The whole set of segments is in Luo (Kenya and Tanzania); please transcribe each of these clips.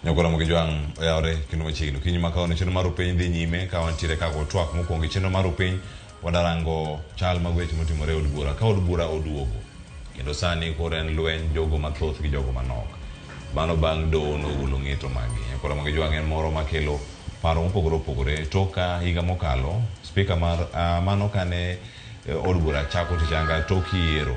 Nyakora mugijwang yaore kino machino kinyi makao ne cheno maro piny dhi nyime ka wantiere ka twak mokwongo cheno maro piny wadarango chal magweche motimore od bura ka od bura oduogo kendo sani koro en lweny jogo mathoth gi jogo manok mano bang' doho nogulo ng'eto magi. Nyakora mugijwang en moro makelo paro mopogore opogore toka higa mokalo spika mar mano kane od bura chako tichanga toki yiero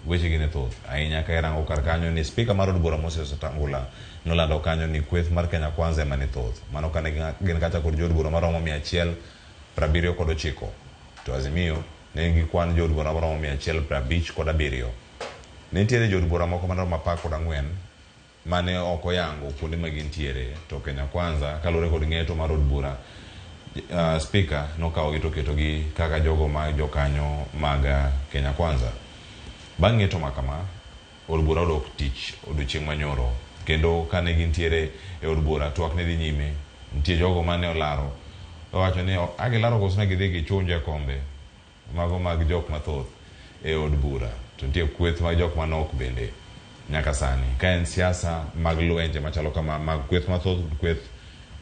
weche gine thoth ahinya ka irango kar kanyo ni spika mar od bura Moses Wetangula nolando kanyo ni kweth mar Kenya Kwanza ema ni thoth mano kane gin kacha kod jood bura maromo 179 to Azimio ne nigi kwan jood bura maromo 157. Ne nitiere jood bura moko maromo 14 mane oko yango kuonde ma gintiere to Kenya Kwanza kalore kod ng'eto mar od bura spika nokawo gi to ketogi kaka jogo ma jokanyo mag Kenya Kwanza. Bang' ng'eto makama od bura odok tich odiochieng' manyoro kendo kane gintiere e od bura twak ne dhi nyime nitie jogo mane olaro owacho ni agilaro kosna gidhi gichunje kombe mago mag jok mathoth e od bura to nitie kweth mag jok manok bende nyaka sani ka en siasa mag lwenje machalo kama mag kweth mathoth kweth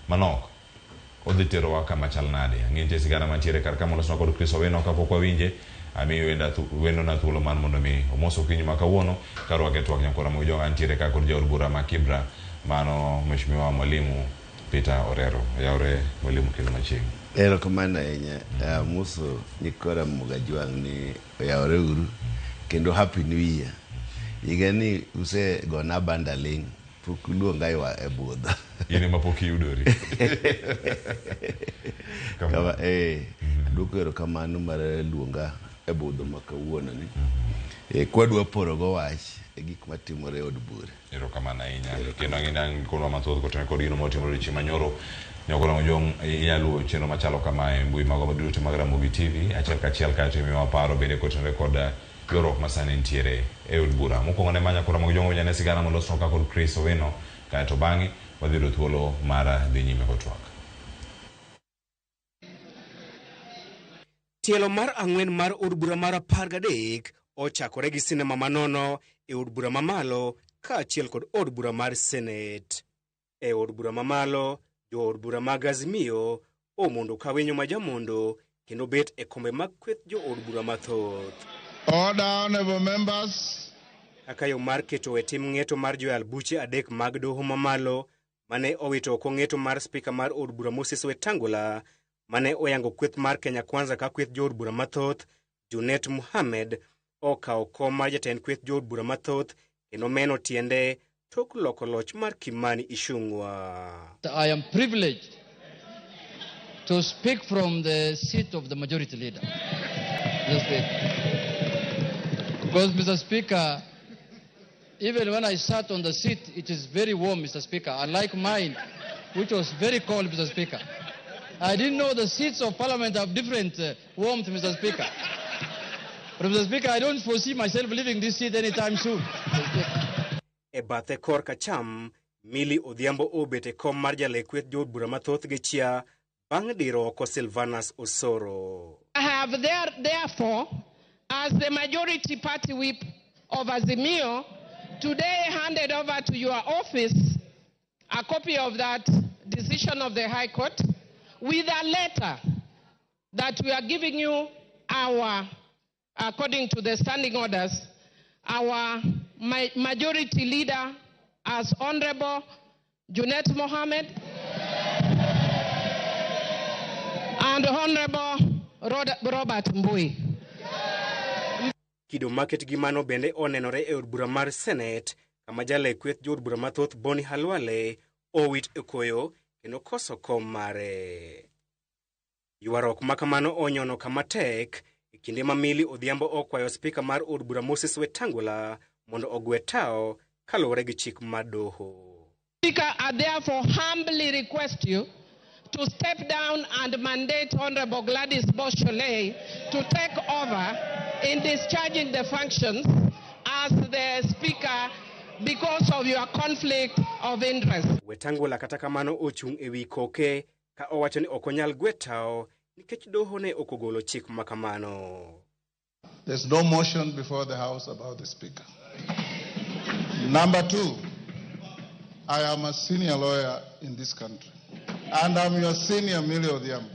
manok odhi terowa kama chal nade. Ng'enyie sigana mantiere kar kama olosna kod Chris Owino kapok wawinje amiyo wendo na thuolo man mondo mi omoso kinyi makawuono karwake twak nyakora mugijwang antiere ka kod jaod bura ma Kibra mano Mheshimiwa Mwalimu Peter Orero. Yaore Mwalimu kelo machiegni. Erokamano ahinya muso nyakora mugijwang ni yaore uru kendo happy new year. Higa ni usegona bandaling pok luonga e budho yene mapok yudori kama duko erokamano mar luonga e budho makawuono ni kwadwa porogo wach e gik matimore od bura. Erokamano ahinya kendo ng'ina konwa mathoth kotene kod gino motimore chieng' manyoro nyakora mujong inyalo chenro machalo kama e mbui mago maduto mag Ramogi TV achiel kachiel ka timiwa paro bende kotenore kod yorok masani ntiere e od bura mokwongo ne manya kora mugijong wanyane sigana molosno ka kod Chris Owino kaeto bang'e wadhiro thuolo mar dhi nyime kotwak. Tielo mar ang'wen mar od bura mar 13 ochakore gi sinema manono e od bura mamalo kaachiel kod od bura mar Senate. E od bura mamalo jo od bura mag Azimio omondo ka winyo ma jamondo kendo bet e kombe mag kweth jo od bura mathoth. Order, honorable members. Kaka yo mar keto e tim ng'eto mar joyal buche adek mag doho mamalo mane owito oko ng'eto mar spika mar od bura Moses Wetangula mane oyango kweth mar Kenya Kwanza ka kweth jo od bura mathoth Junet Mohamed okawo kom mar jatend kweth jo od bura mathoth kendo meno tiende tok loko loch mar Kimani Ichung'wa. I am privileged to speak from the seat of the majority leader. Because, Mr. Speaker, even when I sat on the seat, it is very warm, Mr. Speaker, unlike mine, which was very cold, Mr. Speaker. I didn't know the seats of Parliament have different warmth, Mr. Speaker. But, Mr. Speaker, I don't foresee myself leaving this seat anytime soon. E bathe kor kacham, Milly Odhiambo obet e kom mar jalekweth jo od bura mathoth gi chia bang' diro oko Silvanus Osoro. I have therefore, as the majority party whip of Azimio, today handed over to your office a copy of that decision of the High Court with a letter that we are giving you according to the standing orders, our majority leader as Honorable Junet Mohamed and Honorable Robert Mbui. Kido market gimano bende onenore e od bura mar Senate kama jale kweth jo od bura mathoth Boni Halwale owit e koyo kendo koso kom mare. Yuarok makamano onyono kama tek e kinde ma Milly Odhiambo okwayo spika mar od bura Moses Wetangula mondo ogwe tao kalore gi chik mar doho. Speaker, I therefore humbly request you to step down and mandate Honorable Gladys Boshole to take over in discharging the functions as the Speaker because of your conflict of interest. Wetangula kata kamano ochung' ewi koke ka owacho ni okonyal gwetao nikech doho ne okogolo chik makamano. There's no motion before the House about the Speaker. Number two, I am a senior lawyer in this country, and I'm your senior Millie Odhiambo.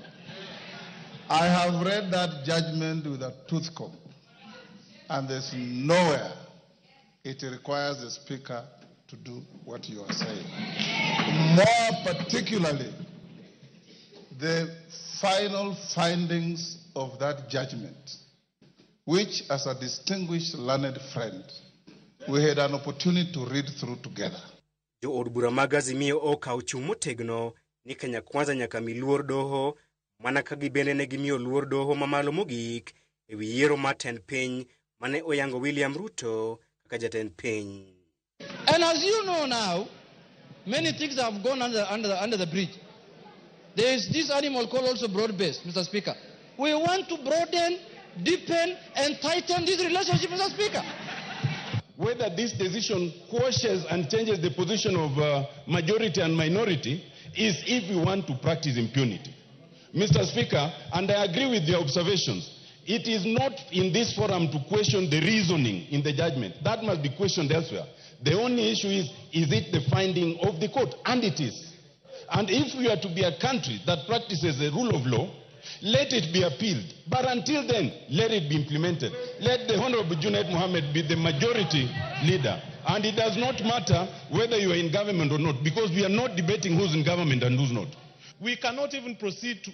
I have read that judgment with a tooth comb, and there's nowhere it requires the Speaker to do what you are saying. More particularly, the final findings of that judgment, which as a distinguished learned friend, we had an opportunity to read through together. Jo od bura mag Azimio okawo chung' motegno ni Kenya Kwanza nyaka mi luor doho mana ka gibende ne gimiyo luor doho mamalo mogik e wi yiero mar tend piny mane oyango William Ruto kaka jatend piny. And as you know now, many things have gone under the bridge. There is this animal called also broad-based, Mr. Speaker. We want to broaden, deepen, and tighten this relationship, Mr. Speaker. Whether this decision quashes and changes the position of majority and minority is if we want to practice impunity. Mr. Speaker, and I agree with the observations, it is not in this forum to question the reasoning in the judgment. That must be questioned elsewhere. The only issue is it the finding of the court? And it is. And if we are to be a country that practices the rule of law, let it be appealed. But until then, let it be implemented. Let the Honorable Junaid Mohammed be the majority leader. And it does not matter whether you are in government or not, because we are not debating who's in government and who's not. We cannot even proceed to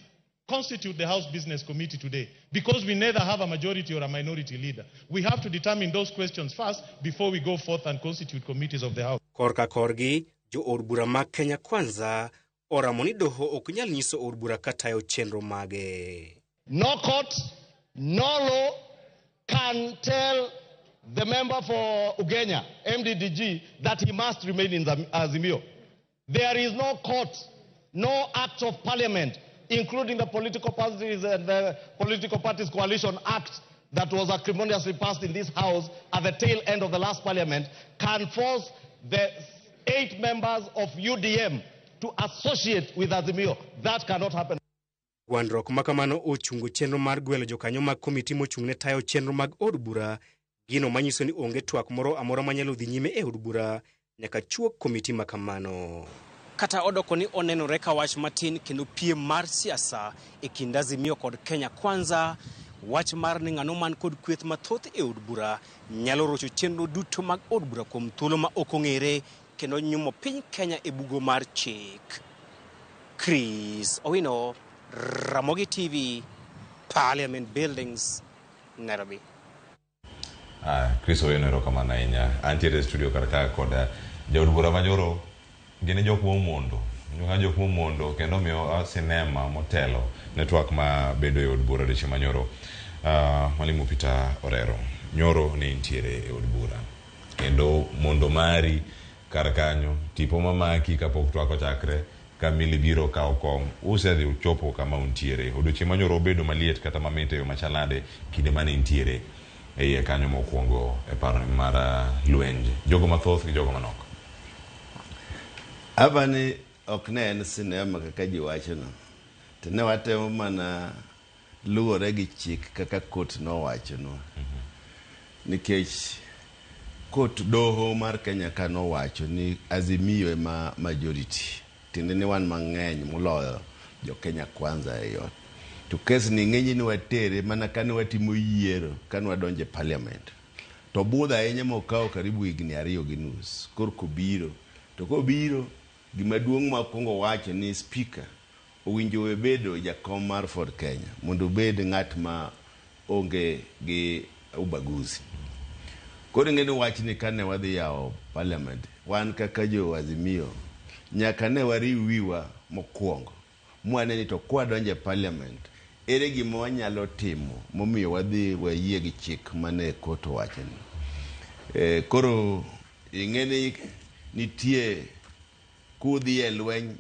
constitute the House Business Committee today because we neither have a majority or a minority leader. We have to determine those questions first before we go forth and constitute committees of the House. Korka korgi, jo od bura mag Kenya Kwanza oramo ni doho ok nyal nyiso od bura katayo chenro mage. No court, no law can tell the member for Ugenya, MDDG, that he must remain in Azimio. There is no court, no act of parliament, including the Political Parties and the Political Parties Coalition Act that was acrimoniously passed in this House at the tail end of the last parliament, can force the 8 members of UDM to associate with Azimio. That cannot happen. Gwandruok makamano ochungo chenro mar gwelo jokanyo mag komiti mochung'ne tayo chenro mag od bura, gino manyiso ni onge twak moro amora manyalo dhi nyime e od bura nyaka chuok komiti makamano. Kata odoko ni onenore ka wach matin kendo piem mar siasa e kind Azimio kod Kenya Kwanza, wach mar ni ng'ano man kod kweth mathoth e od bura nyalo rocho chenro duto mag od bura kuom thuolo ma ok ong'ere kendo nyumo piny Kenya e bugo mar chik. Chris Owino, Ramogi TV, Parliament Buildings, Nairobi. Chris Owino erokamano ahinya. Antiere studio karka koda jaod bura manyoro gine jok momondo kendo miyo sinema motelo network ma bedo e od bura deche manyoro. Mwalimu Peter Orero nyoro ne intiere e od bura kendo mondo mari karakanyo tipo mamaki kapok twak ochakre kamili biro ka okom usedhi uchopo kama untiere odoche manyoro bedo maliet kata mamete yo machalade kinde mane intiere e kanyo mokwongo e paro mar lwenje jogo mathoth gi jogo manok. Abani ok ne en sinema kaka ji wachono, to ne watemo mana luwore gi chik kaka kot nowachonwa. Nikech kot doho mar Kenya ka nowacho ni Azimio ema majority, tiende ni wan mang'eny moloyo jo Kenya Kwanza e yot. To kes ni ng'eny ni watere mana kane watimo yiero kane wadonje parliament. To budha ahinya mokawo karibu higni 2.5 korko biro. To kobiro gima duong' ma kongo wacho ni speaker owinjo we bedo jakom mar Ford Kenya mondo bed ng'at ma onge gi ubaguzi. Koro ngene wach ni kane wadhi yawo parliament wan kaka jo Azimio nyaka ne wariw wiwa mokwongo mwane ni to kwa donje parliament ere gima wanyalo timo momiyo wadhi wayie gi chik mane koto wacho ni. Koro ingene nitie kudhi e lweny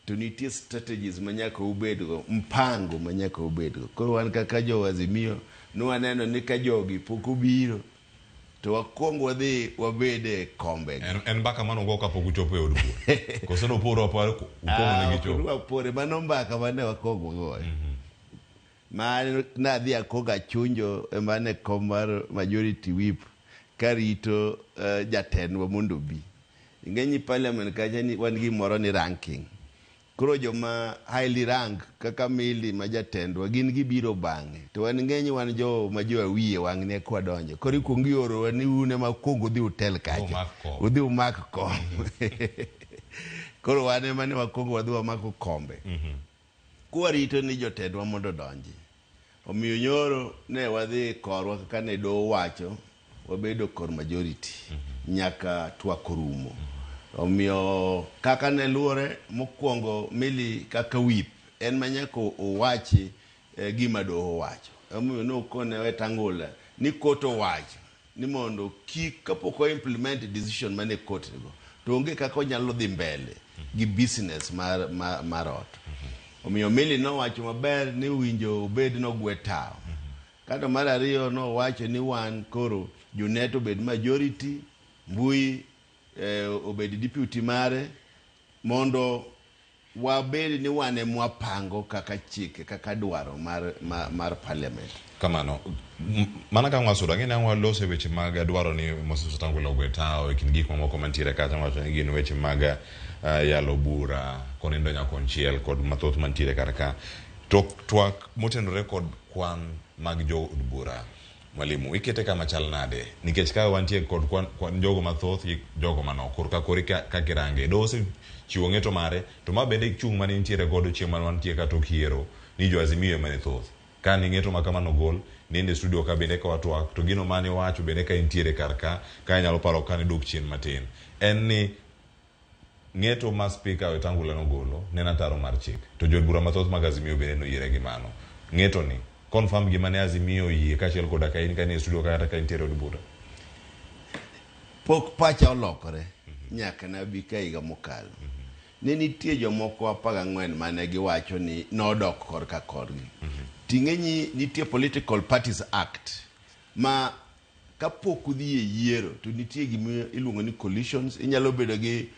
to nitie strategies manyaka ubedgo, mpango manyaka ubedgo. Koro wan kaka jo Azimio nwaneno ni ka jogi pok obiro to wakwongo wadhi wabede kombe. En baka mano go kapok uchopo e od bura. Koso no poro aparo ukongo ne gichopo. Koro pore mano mbaka mane wakwongo goyo. Ma nadhi akoga chunjo mane kom mar majority whip karito jatendwa mondo bi. ing'eni parliament kacha ni wan gi moro ni ranking. Koro joma highly rank kaka Mili ma jatendwa gin gibiro bang'e. To wan ng'eny wan jo ma jo awiye wang' ne kwa donjo. Koro ikuongo ioro ni une ma kuongo udhi hotel kacha. Udhi umak kom. Koro wane mane wakuongo wadhi wamako kombe. Kwa rito ni jotendwa mondo donji. Omiyo nyoro ne wadhi korwa kaka ne do wacho wabedo kor majority. Nyaka twakorumo. Omiyo kaka ne luore mokwongo Mili kaka whip en manyako owachi gima doho wacho. Omiyo no kone Wetangula ni koto wacho ni mondo kik kapoko implement decision mane kote go to onge kaka onyalo dhi mbele gi business mar ot. Omiyo Mili no wacho maber ni winjo obed no gwe tao. Kata mar ariyo no wacho ni wan koro Junet obed majority, Mbui obedi deputy mare mondo wabedi ni wane mwapango kaka chike kaka dwaro mar parliament. Kamano mana ka ng'wasuda ng'ene ang'wa lose weche mag dwaro ni Moses Wetangula ogwetao kin gik mamoko mantiere kata wacho ni gin weche mag yalo bura konindo nyakonchiel kod mathoth mantiere karaka twak motenore kod kwan mag jo bura. Mwalimu ikete kama chal nade nikech ka wantie kod kwan jogo mathoth gi jogo manok ka korika ka kirange dose chiwo ng'eto mare to mabende chung mane nitiere godo chieng' man wantie ka tokiero ni jo Azimio mane thoth ka ni ng'eto makamano gol ninde studio ka bende ka watwak to gino mane wacho bende ka nitiere karka ka nyalo paro ka ne dok chien matin en ni ng'eto ma speaker Wetangula no golo nena taro mar chik to jo bura mathoth mag Azimio bende no yire gi mano ng'eto ni confirm gima ne Azimio yie kachiel koda ka in kanie studio kata ka intiere od bura. Pok pacha olokore nyaka na bi ka higa mokalo. Ne nitie jomoko 14 mane giwacho ni nodok korka korgi. Ting'enyi nitie Political Parties Act ma kapok udhi e yiero to nitie gima iluongo ni coalitions. Inyalo bedo gi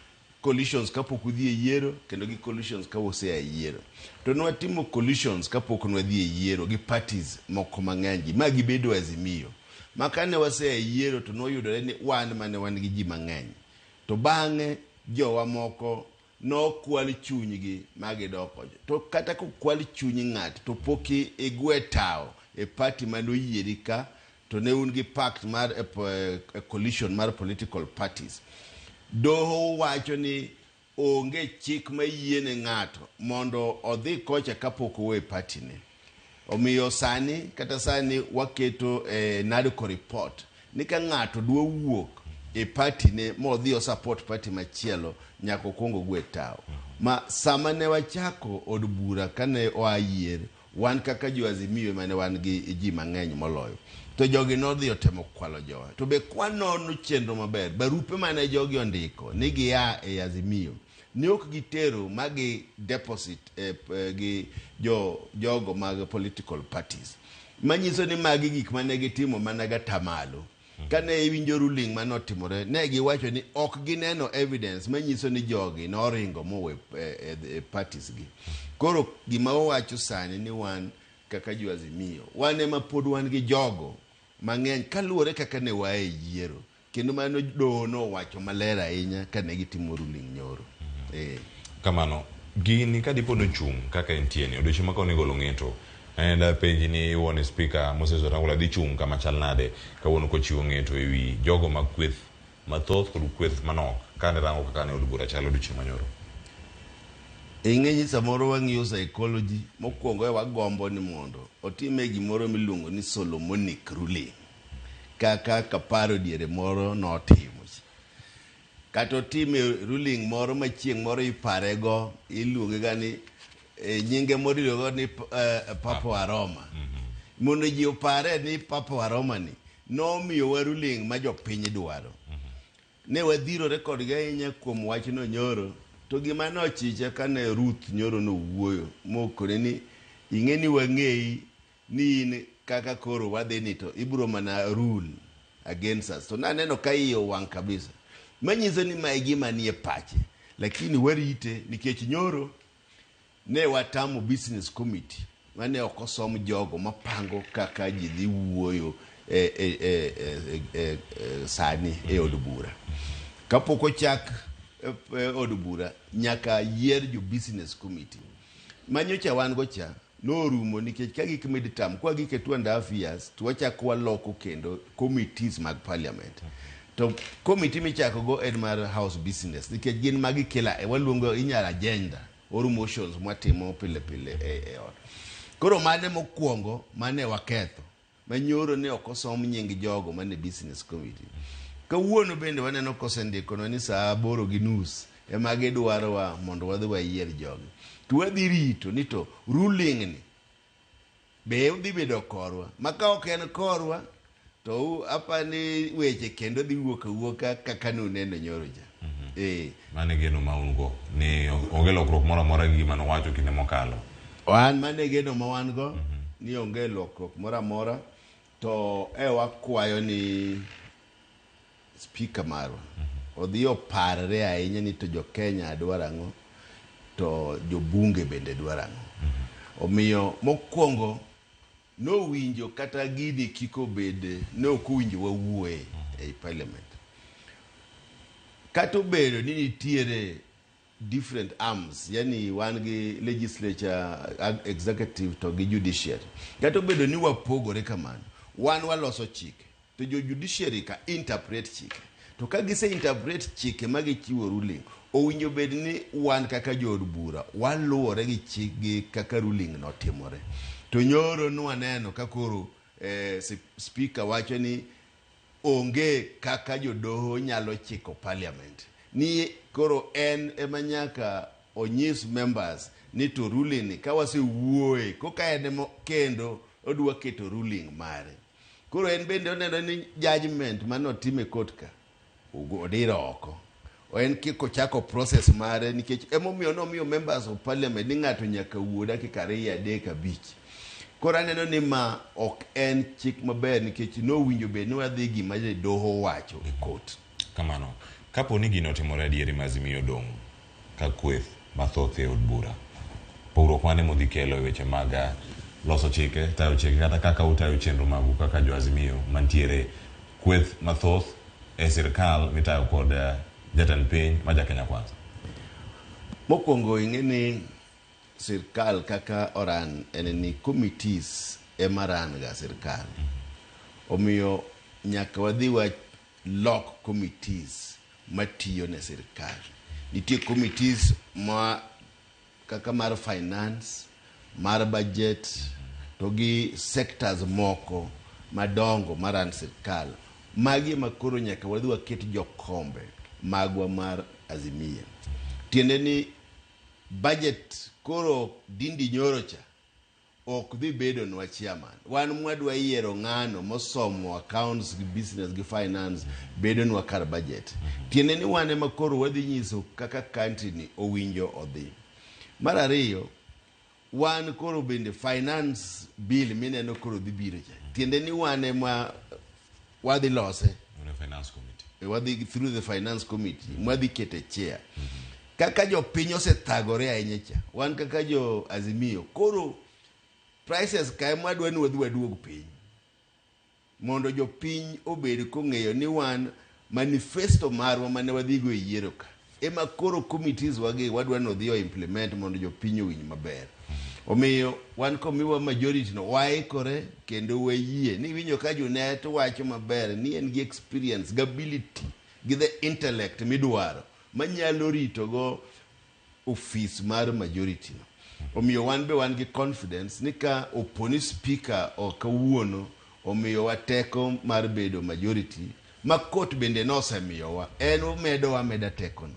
coalitions kapok udhi e yiero kendo gi coalitions ka osea e yiero. To nwatimo coalitions kapok nwadhi e yiero gi parties moko mang'eny ma gibedo Azimio. Makane wasea e yiero to noyudore ni wan mane wan gi ji mang'eny. To bang'e jowa moko no kwal chunygi magidoko. To kata ko kwal chunyi ng'at to poki igwe tao e party mano yieri ka to ne un gi pact mar a coalition mar political parties. Doho wacho ni onge chik ma yiene ng'ato mondo odhi kocha kapok owe party ne. Omiyo sani kata sani waketo NADCO report ni ka ng'ato dwa wuok e party ne modhi o support party machielo nyako kongo gwe tao. Ma sama ne wachako od bura kane oayier wan kaka jo Azimio mane wan gi ji mang'eny moloyo. To jogi nodhi otemo kwalo jowa. To be kwanono chenro maber. Barupe mane jogi ondiko ni gia e Azimio. Ni ok gitero magi deposit gi jogo mag political parties. Manyiso ni magi gik mane gitimo managa tamalo. Kane iwinjo ruling manotimore ne giwacho ni ok gineno evidence manyiso ni jogi noringo mowe parties gi. Koro gima owacho sani ni wan kaka jo Azimio wan ema pod wan gi jogo mang'eny kaluwore kaka ne wae yiero kendo mano doho no wacho maler ahinya kane gitimo ruling nyoro. Kamano gini ka dipo do chung kaka entieni odiochieng' ma kone golo ng'eto enda penji ni wone speaker Moses Wetangula di chung kama chal nade kawuono kochiwo ng'eto ewi jogo mag kweth mathoth kod kweth manok kane rango kaka ne od bura chalo odiochieng' manyoro. Ing'enyi samoro wang'iyo psychology mokwongo wagombo ni mondo otime gimoro miluongo ni Solomonic ruling kaka kaparo diere moro notimo. Kato time ruling moro machieng' moro iparego iluonge gani nyinge moro iluongo ni Papa Aroma. Mondo ji opare ni Papa Aroma ni nomiyo wa ruling ma jopiny dwaro. Ne wadhirore kodgi ahinya kuom wachno nyoro. To gima nochicha kane Ruth nyoro no wuoyo mokore ni ing'eni wang'ei ni in kaka koro wadhi ni to ibro mana rule against us. To naneno ka iyo wang' kabisa. Manyiso ni mae gima nie pache. Lakini warite nikech nyoro ne watamo business committee mane okosom jogo mapango kaka ji dhi wuoyo sani e od bura. Kapok ochak od bura nyaka yier jo business committee manyocha wan gocha no rumo nikech ka gik midtam kwa gike 2.5 years to wachako waloko kendo committees mag parliament to committee michako go en mar house business nikech gin magi kila waluongo inyala agenda or motions mwatimo pile e ot koro mane mokwongo mane waketho manyoro ne okosom nying jogo mane business committee kawuono bende waneno kosendiko no ni saa 8:30 ema gidwarowa mondo wadhi wayier jogi to wadhi rito ni to ruling ni be udhi bedo korwa maka ok en korwa to apani weche kendo dhi wuoka kaka nuneno nyoro ja mane geno maungo ni onge lokruok moro amora gi gima nowacho kinde mokalo wan mane geno ma wan go ni onge lokruok moro amora to wakwayo ni speaker marwa odhi oparre ahinya ni to jo Kenya dwaro ang'o to jo bunge bende dwaro ang'o omiyo mokwongo no winjo kata gidi kiko bede no kuwinjo wawuoye e parliament kato bedo ni nitiere different arms yani wan gi legislature executive to gi judiciary kato bedo ni wapogore kamano wan waloso chike to jo judiciary ka interpret chike to ka gise interpret chike magichiwo ruling owinjo bed ni wan kaka jo od bura waluwore gi chikgi kaka ruling notimore to nyoro nwaneno kakoro speaker wacho ni onge kaka jodoho nyalo chiko parliament ni koro en emanyaka onyis members ni to ruling ka wasewuoye koka en kendo odwa keto ruling mare koro en bende oneno ni judgment manotime court ka odiro oko en kiko chako process mare nikech emomiyo nomiyo members of parliament ni ng'ato nyaka wuo dakika 2-3 koro aneno ni ma ok en chik maber nikech nowinjo bed ni wadhi gima doho wacho e court kamano kapo ni gino timore adieri mazimiyo dong ka kweth mathoth e od bura pogruok mane modhi kelo e weche mag loso chike tayo chike kata kaka utayo chenro magu kaka jo azimio mantiere kweth mathoth e sirkal mitayo kod jatend piny ma Kenya Kwanza mokwongo ing'eni sirkal kaka oran en ni committees emaran ga sirkal omiyo nyaka wadhi wa lock committees matiyo ne sirkal nitie committees ma kaka mar finance mar budget to gi sectors moko madongo maran sirkal magi makoro nyaka wadhi waket jokombe magwa mar azimia tiende ni budget koro dindi nyoro cha ok dhi bedo nwa chairman wan mwadwa yiero ng'ano mosomo accounts gi business gi finance bedo nwa kar budget tiende ni wan ema koro wadhi nyiso kaka country ni owinjo odhi mar ariyo wan koro bende finance bill mineno koro dhi biro cha tiende ni wan ema wadhi lose finance committee wadhi through the finance committee mwadhi kete chair kaka jo piny osethagore ahinya cha wan kaka jo azimio koro prices kae mwadwa ni wadhi waduog piny mondo jo piny obed kong'eyo ni wan manifesto marwa mane wadhigo e yiero ka ema koro committees wagi wadwa no dhi o implement mondo jo piny owinj maber omiyo wan komiwa majority no waikore kendo wayie ni winjo ka Junet wacho maber ni en gi experience gi ability gi the intellect midwaro manyalo rito go office mar majority no omiyo wan be wan gi confidence ni ka oponi speaker o kawuono omiyo wateko mar bedo majority ma court bende nosemiyowa en omedo meda teko no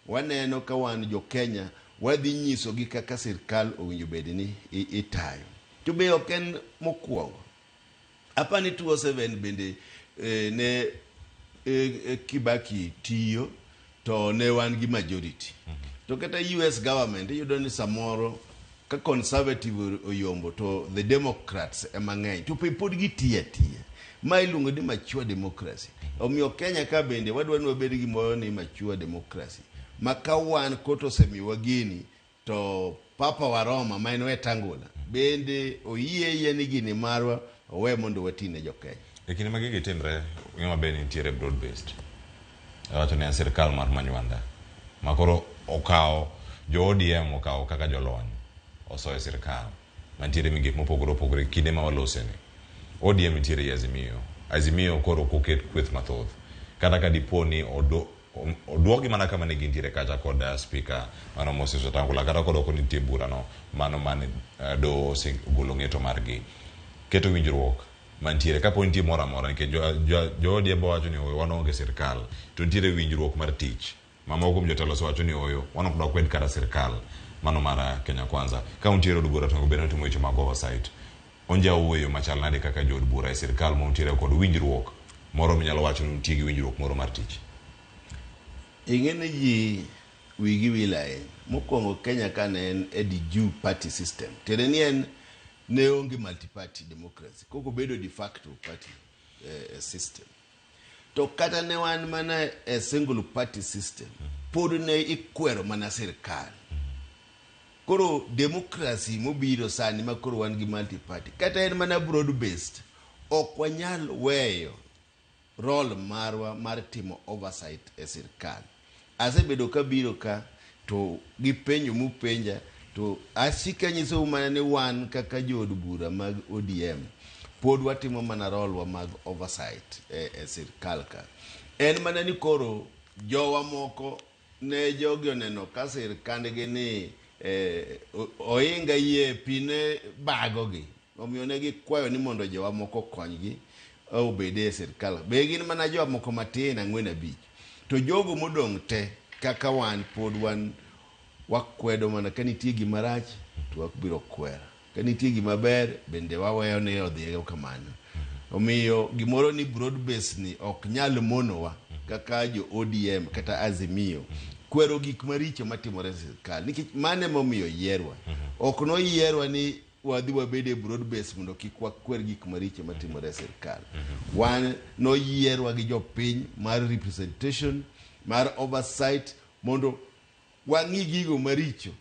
waneno ka wan jo Kenya wadhi nyiso gi kaka sirkal owinjo bed ni itayo to be ok en mokwongo apani 207 bende ne Kibaki tiyo to ne wan gi majority to kata US government iyudo ni samoro ka conservative oyombo to the Democrats emang'eny to pod gitiya ma iluongo ni mature democracy omiyo Kenya ka bende wadwa ni wabed gi moyo ni mature democracy maka wan koto semiwa gini to Papa wa Roma ma en Wetangula bende oyie ni gini marwa owe mondo watine jo Kenya lakini magigi timre ng'ama bende nitiere broad based wacho ni sirkal mar Manywanda makoro okawo jo ODM okawo kaka jolony osoyo sirkal mantiere migik mopogore opogore kinde ma waloseni. ODM nitiere i Azimio koro koket kweth mathoth kata ka dipo ni oduogi mana kama ne gintiere kacha kod speaker mano Moses Wetangula kata kod oko nitie burano mano mane do golo ng'eto margi keto winjruok mantiere kapo nitie moro amora nikech jo ODM wacho ni oyo wan onge sirkal to nitiere winjruok mar tich mamoko kuom jotelo wacho ni oyo wan ok dwar kwed kata sirkal mano mara Kenya Kwanza ka untiere od bura to obedo timo weche mag oversight onja wuoyo machal nade kaka jo od bura e sirkal ma untiere kod winjruok moro minyalo wacho ni untie gi winjruok moro mar tich. Ing'ene ji wigi wilae mokwongo Kenya kane en DJU party system tere ni en ne onge multi-party democracy koko bedo de facto party system to kata ne wan mana a single party system pod ne ikwero mana sirkal koro democracy mobiro sani ma koro wan gi multi-party kata en mana broad based ok wanyal weyo role marwa mar timo oversight e sirkal asebedo kabiro ka to gipenjo mupenja to asika nyiso mana ni wan kaka jo od bura mag ODM pod watimo mana role wa mag oversight e sirkal ka en mana ni koro jowa moko ne jogi oneno ka sirkandgi ni oinga yie pine bagogi omiyo ne gikwayo ni mondo jowa moko konygi obede e sirkal be gin mana jowa moko matin 4-5 to jogo modong' te kaka wan pod wan wakwedo mana ka nitie gima rach to wakbiro kwera ka nitie gima ber bende waweyo ne odhiego kamano omiyo gimoro ni broad base ni ok nyal monowa kaka jo ODM kata Azimio kwero gik maricho matimore e sirkal nikech mane momiyo yierwa ok no yierwa ni wadhi wabede broad base mondo kik wakwer gik maricho matimore e sirkal wan no yierwa gi jopiny mar representation mar oversight mondo wang'i gigo maricho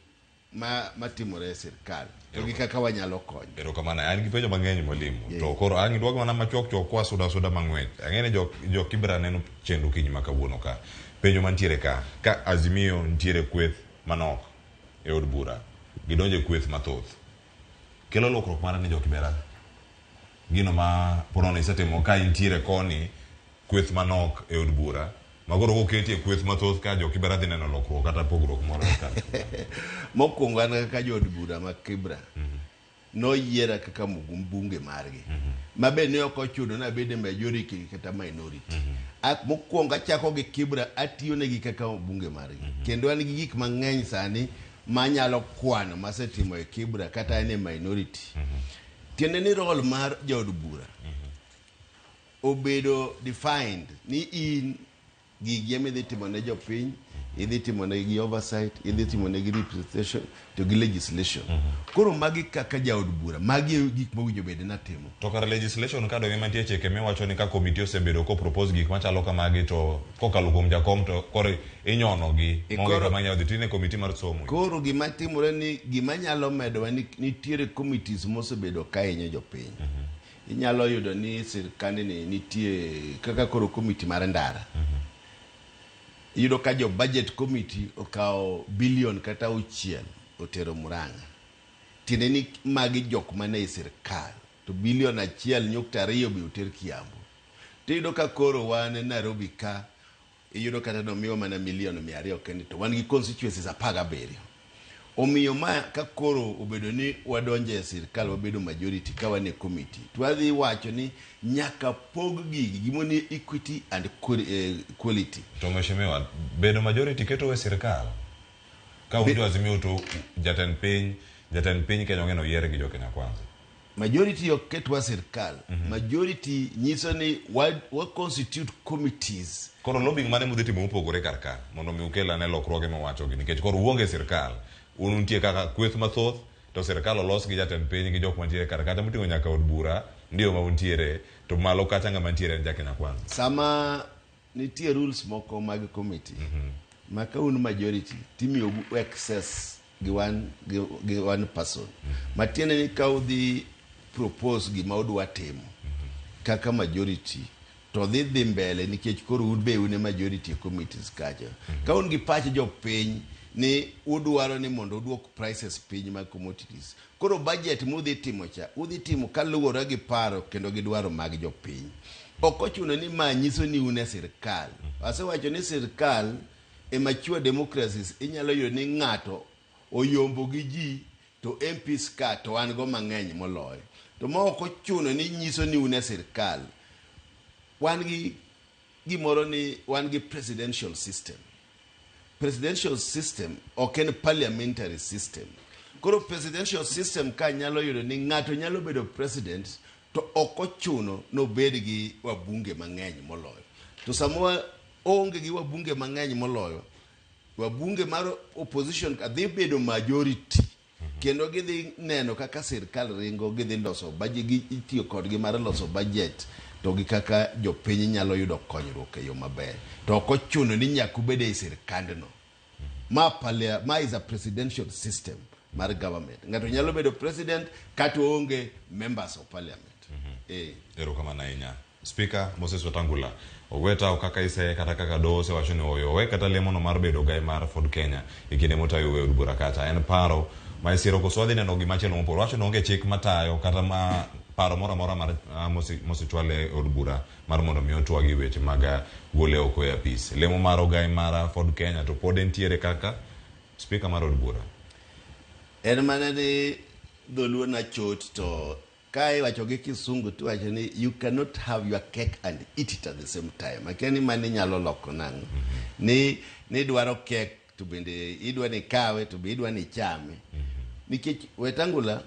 matimore e sirkal to gi kaka wanyalo konyo. Erokamano an gi penjo mang'eny molimo to koro an idwog mana machuok kwa suda mang'weny ang'ene jo Kibra neno chenro kiny ma kawuono ka penjo mantiere ka Azimio nitiere kweth manok e od bura gidonje kweth mathoth kelo lokruok mara ne jo Kibra gino ma ponono isetimo ka intiere koni kweth manok e od bura magoro koketie kweth mathoth ka jo Kibra dhi neno lokruok kata pogruok moro ka mokwongo an kaka jo od bura ma Kibra no yiera kaka mbunge margi mabe ne ok ochuno na bede majority kata minority mokwongo achako gi Kibra atiyo negi kaka mbunge margi kendo an gi gik mang'eny sani manyalo kwano masetimo e Kibra kata ene minority tiende ni role mar jo od bura obedo defined ni in gigi midhi timo ne jopiny idhi timo ne gi oversight idhi timo ne gi representation to gi legislation koro magi kaka ja od bura magi gik mowinjo bede na timo to kar legislation ka donge mantie chike miwacho ni ka komiti osebedo ko propose gik machalo kamagi to kokalo kuom jakom to koro inyono gi monge kama nyalo dhi tine komiti mar somo koro gima timore ni gima nyalo medo ni nitiere committees mosebedo ka inyo jopiny inyalo yudo ni sirkandi ni nitie kaka koro komiti mar ndara yudo ka jo budget committee okawo billion kata 6 otero Murang'a tiende ni magi jok mane e sirkal to billion 1.2 bi oter Kiambu to yudo ka koro wan Nairobi ka yudo kata nomiwa mana million 200 kende to wan gi constituencies 17 omiyo ma ka koro obedo ni wadonje e sirkal wabedo majority ka wane committee to adhi wacho ni nyaka pog gigi gimoni equity and quality to mheshimiwa bedo majority keto we sirkal ka unjo Azimio to jatend piny Kenya ngeno yiere gi jo Kenya Kwanza majority ok ketwa sirkal majority nyiso ni wa constitute committees koro lobbying mane mudhi timo upogore karka mondo mi ukela ne lokruoge mawacho gi nikech koro uonge sirkal ununtie kaka kweth mathoth to sirkal olos gi jatend piny gi jok mantiere kata mutingo nyaka od bura ndio ma untiere to malo kacha ngama ntiere en ja Kenya Kwanza sama nitie rules moko mag committee maka un majority timiyo access gi one person matiende ni ka udhi propose gima udwa timo kaka majority to dhi mbele nikech koro udbe une majority committees kacho ka un gi pach jopiny ni udwaro ni mondo uduok prices piny mag commodities koro budget mudhi timo cha udhi timo kaluwore gi paro kendo gi dwaro mag jopiny ok ochuno ni ma nyiso ni une sirkal asewacho ni sirkal e mature democracies inyalo yudo ni ng'ato oyombo gi ji to MPs ka to an go mang'eny moloyo to ma ok ochuno ni nyiso ni une sirkal wan gi gimoro ni wan gi presidential system ok en parliamentary system koro presidential system ka nyalo yudo ni ng'ato nyalo bedo president to ok ochuno no bed gi wabunge mang'eny moloyo to samwa onge gi wabunge mang'eny moloyo wabunge mar opposition adhi bedo majority kendo gidhi neno kaka sirkal ringo gidhi loso budget gi itiyo kodgi mar loso budget to gi kaka jopiny nyalo yudo konyruok e yo maber to ok ochuno ni nyaka ubed e sirkandno ma is a presidential system mar government ng'ato nyalo bedo president kata onge members of parliament. Erokamano ahinya Speaker Moses Wetangula oweta kaka ise kata kaka dose wacho ni owe kata lemono mar bedo gai mar Ford Kenya ikine motayo we odbura kata en paro ma isiro ko swadhi neno gima chelo moporo wacho ni onge chik matayo kata ma paro mora mar mositwale odbura mar mondo mi otwa gi weche mag gole oko ya peace lemo mar gai mar Ford Kenya to pod entiere kaka Speaker mar odbura en mana ni dholuo na chot to kai wacho gi kisungu tu wacho ni you cannot have your cake and eat it at the same time akeni mani nyalo loko nango ni dwaro cake to bende idwa ni kawe to be idwa ni chame nikech Wetangula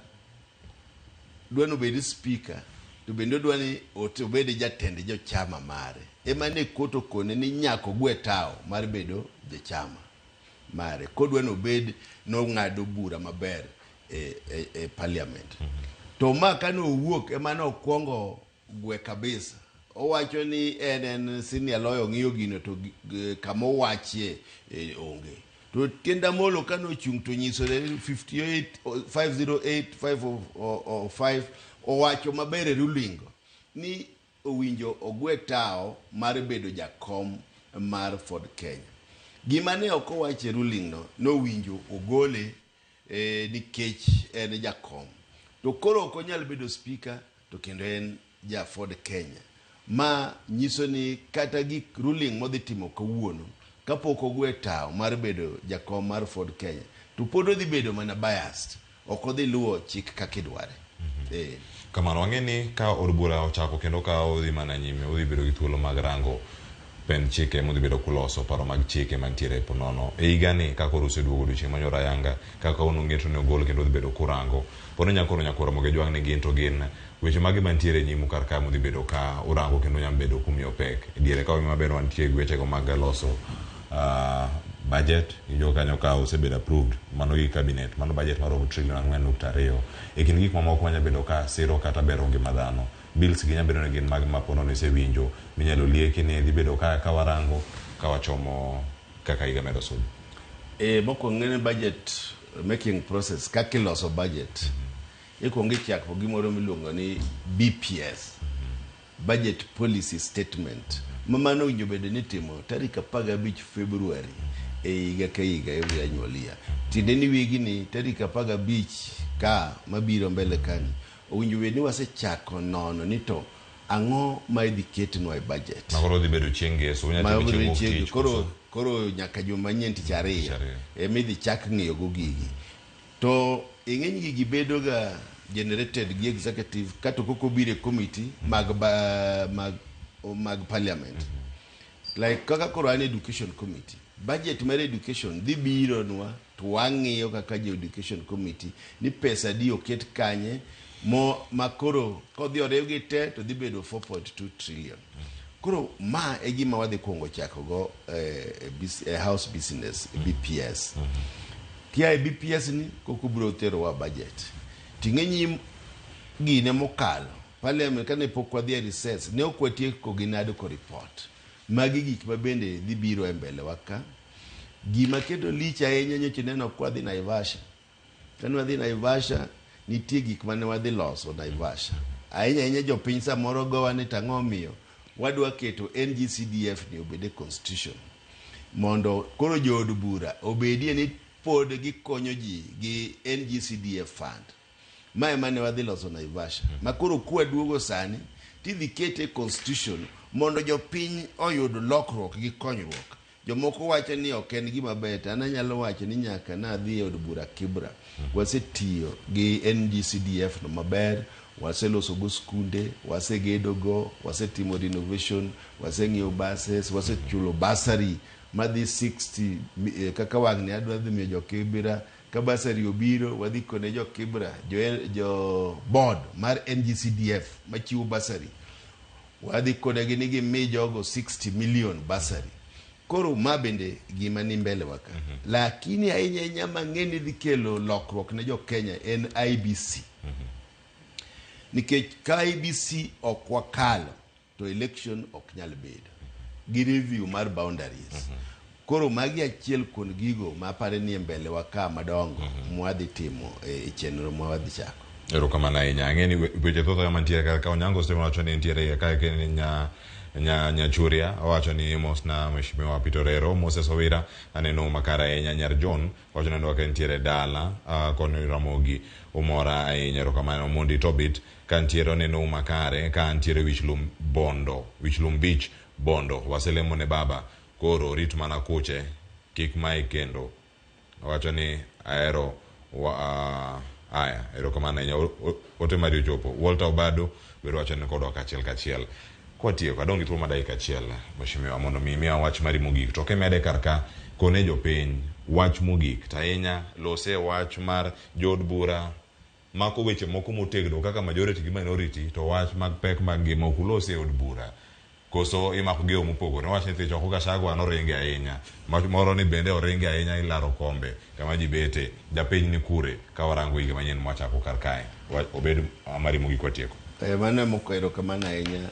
dwa no bedi speaker to bende dwa ni obed jatend jo chama mare ema ne koto kone ni nyako gwe tao mar bedo je chama mare kodwa no bed no ngado bura maber e parliament to ma kano wuok ema no kwongo gwe kabisa owacho ni en senior lawyer ngiyo gino to kamo wachie onge to kenda molo kano chung to nyiso 58 508 505 owacho maber rulingo ni owinjo ogwe tao mar bedo jakom mar Ford Kenya gima ne ok owache ruling no winjo ogole nikech en jakom to koro ok onyal bedo speaker to kendo en ja Ford Kenya ma nyiso ni kata gi ruling modhi timo kawuono kapok ogwe tao mar bedo jakom mar Ford Kenya to pod odhi bedo mana biased ok odhi luwo chik kaka idware. Kamano wang'eni ka odbura ochako kendo ka odhi mana nyime odhi bedo gi thuolo mag rango pen chike modhi bedo kuloso paro mag chike mantiere ponono e higani kaka oruse duogo odiochieng' manyora yanga kaka onong'eto ne ogol kendo odhi bedo kurango pono nyakoro moge jwang' ni gin to gin weche magi mantiere nyimu kar ka modhi bedo ka urango kendo nyam bedo kumiyo pek diere ka maber wantie gi weche go mag loso budget ijo kanyo ka osebedo approved mano gi cabinet mano budget mar $4.2 trillion e kin gik mamoko manya bedo ka siro kata bero ngima dhano bills gi nyabiro ne gin mag mapono ni sewinjo minyalo lieki ni dhi bedo ka warango ka wachomo kaka higa medo sud moko ngene budget making process kaka loso budget ikongi chak po gimoro miluongo ni BPS budget policy statement mamano winjo bedo ni timo tarik 15 February higa ka higa ewe anyuolia tinde ni wigi ni tarik 15 ka mabiro mbele kani owinjo ni wasechako nono ni to ang'o ma idhi ketnwa e budget makoro dhi bedo chienge so nyaka chienge koro nyaka juma nyien tich ariyo midhi chak ng'iyo go gigi to ing'eny gigi bedo ga generated gi executive kato koko bire committee mag parliament like kaka koro an education committee budget mar education dhi biro nwa to wang'iyo kaka je education committee ni pesa di oket kanye makoro kodhi orew gi te to dhi bedo 4.2 trillion koro ma e gima wadhi kuongo chako go house business BPS tia BPS ni koko biro tero wa budget ting'enyi gine mokalo parliament kane pok wadhi recess ne okwatie ko ginado ko report magi gik mabende dhi biro e mbele waka gima kedo licha ahinya nyocha neno kwa dhi Naivasha kane wadhi Naivasha nitie gik mane wadhi loso Naivasha ahinya jopiny samoro gowa ni tang'o miyo wadwa keto NGCDF ni obede constitution mondo koro jood bura obedie ni pod gikonyo ji gi NGCDF fund. Mae mane wadhi loso Naivasha. Makoro kuwa duogo sani tidhi kete constitution mondo jopiny oyud lokruok gi konyruok. Jomoko wacho ni ok en gima ber, ana nyalo wacho ni nyaka na dhi od bura Kibra. Wasetiyo gi NGCDF no maber, waseloso go skunde, wasegedo go, wasetimo renovation, waseng'iewo buses, wasechulo basari madhi 60 kaka wang'ni adwa dhi miyo jo Kibra ka basari obiro wadhi kone jo Kibra jo board mar NGCDF machiwo basari wadhi kone gi nigi mi jogo 60 million basari. Koro mabende gima ni mbele waka. Lakini ahinya mang'eni dhi kelo lokruok ne jo Kenya en IBC. Nikech ka IBC ok wakalo to election ok nyal bedo. Gi review mar boundaries. Koro magi achiel kuon gigo ma pare ni mbele waka madongo mwadhi timo e chenro mwadhi chako. Ero kama na inya ngeni weche thoth mantiere ka onyango sema wacho ni ntiere ka ke nya churia wacho ni mos na mheshimiwa Pitorero Moses Owira aneno makara nyar John wacho ni ndo ka ntiere dala kono Ramogi umora ero kama no Mondi Tobit kan ntiere neno makare kan ntiere Wichlum Beach Bondo waselemo ne baba koro rit mana kuche kik mai kendo wacho ni aero aya ero kama na ote Mario Chopo Walter Obado wero wacho ni kodwa kachiel kwatiyo kadongi tuo madakika achiel mheshimiwa mondo mimia wach mari mogik to kemede karka kone jopiny wach mogik tainya lose wach mar jod bura mako weche moko motegno kaka majority gi minority to wach mag pek mag gi moko lose od bura koso imako geo mopogore wach ni thicho ka Shagwa no ringe ahinya moro ni bende oringe ahinya ilaro kombe kama jibete japiny ni kure ka warango higa manyien mwachako karkae obed mari mogik kwatieko mano moko ero kama na ahinya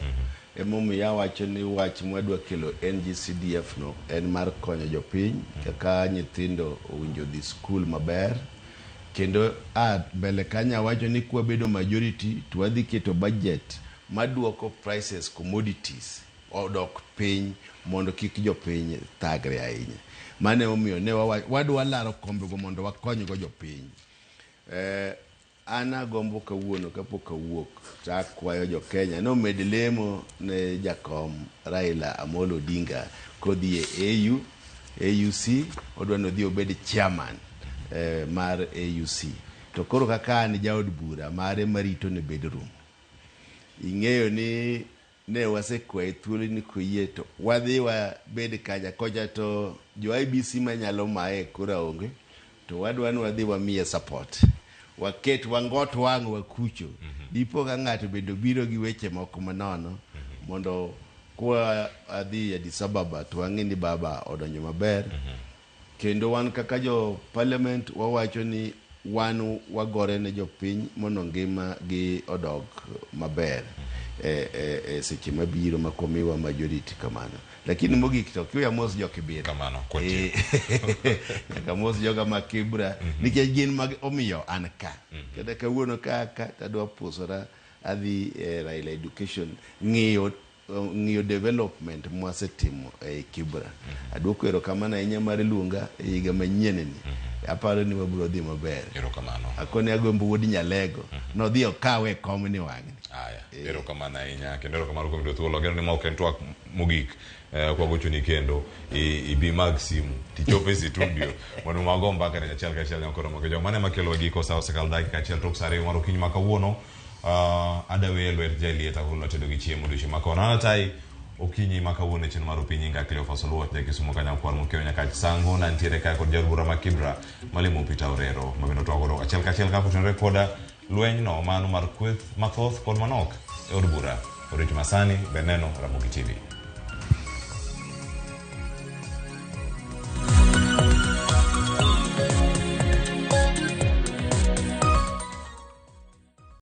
emomi ya wacho ni wach mwadwa kelo NGCDF no en mar konyo jopiny kaka nyithindo owinjo dhi school maber kendo mbele kanya wacho ni kwa bedo majority tuwadhi keto budget maduoko prices commodities odok piny mondo kik jopiny thagre ahinya. Mane omiyo ne wadwa laro kombe go mondo wakony go jopiny. Ana gombo kawuono kapok kawuok takwayo jo Kenya no medlemo ne jakom Raila Amolo Odinga kodhi e AUC odwa no dhi obed chairman mar AUC to koro kaka ni jaod bura mare marito ne bedroom ing'eyo ni ne wasekwayo thuolo ni koyie to wadhi wa bed kaja koja to jo IBC manyalo mae kura onge to wadwa ni wadhi wamiye support waket wangot wang wakucho dipo ka ng'ato bedo biro gi weche moko manono mondo kwa adhi Addis Ababa to wang'eni baba odonyo maber kendo wan kaka jo parliament wawacho ni wan wagore ne jopiny mondo ngima gi odog maber seche mabiro makomiwa majority kamano lakini mogik to kiya mos jo Kibira kamano kwati nyaka mos joga ma Kibra nikech gin mag omiyo an ka kada kawuono kaka tadwa pusora adhi Raila education ng'iyo development mwasetimo e Kibra aduoko ero kamano ahinya mar luonga higa manyien ni aparo ni wabiro dhi maber ero kamano akone agombo wuod Nyalego no dhi okawe kom ni wang'ni aya ero kamano ahinya kendo ero kamano kuom thuolo gero ni mok en twak mogik kwa gochuni kendo ibi mag simu tichope studio mondo magomba mbaka ne achiel ka achiel nyakoro moke jomane makelo giko sa osekal dakika achiel tok sare maro kiny makawuono adawe lwet jalieta hulo tedo gi chiemo dushi makona natai okinyi makawuono chen maro piny nga Cleophas Oluoch de Kisumu kanya kwar mokeo nyaka sango na ntiere ka kod jarbura ma Kibra Malimo Peter Orero mabino to agoro achiel ka achiel ka kutenre koda lweny no mano mar kweth mathoth kod manok e od bura Orich Masani Beneno Ramogi TV.